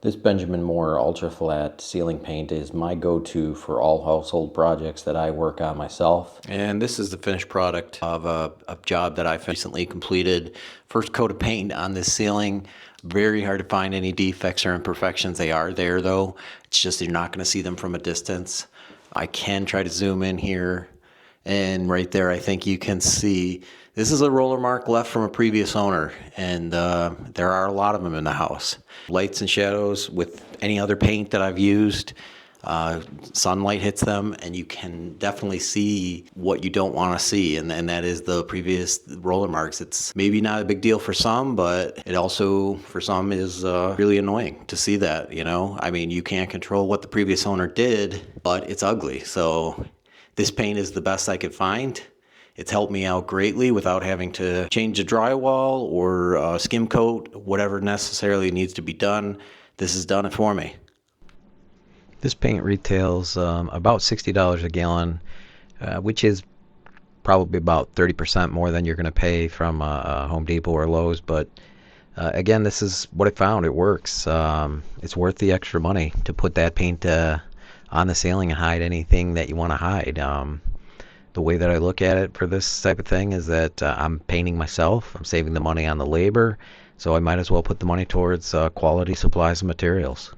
This Benjamin Moore ultraflat ceiling paint is my go-to for all household projects that I work on myself. And this is the finished product of a job that I recently completed. First coat of paint on this ceiling. Very hard to find any defects or imperfections. They are there though. It's just you're not going to see them from a distance. I can try to zoom in here, and right there I think you can see this is a roller mark left from a previous owner, and there are a lot of them in the house. Lights and shadows with any other paint that I've used, sunlight hits them and you can definitely see what you don't want to see, and that is the previous roller marks. It's maybe not a big deal for some, but it also for some is really annoying to see that, you know. I mean, you can't control what the previous owner did, but it's ugly. So this paint is the best I could find. It's helped me out greatly without having to change the drywall or skim coat, whatever necessarily needs to be done. This has done it for me. This paint retails about $60 a gallon, which is probably about 30% more than you're going to pay from Home Depot or Lowe's. But again, this is what I found. It works. It's worth the extra money to put that paint on the ceiling and hide anything that you want to hide. The way that I look at it for this type of thing is that I'm painting myself. I'm saving the money on the labor, so I might as well put the money towards quality supplies and materials.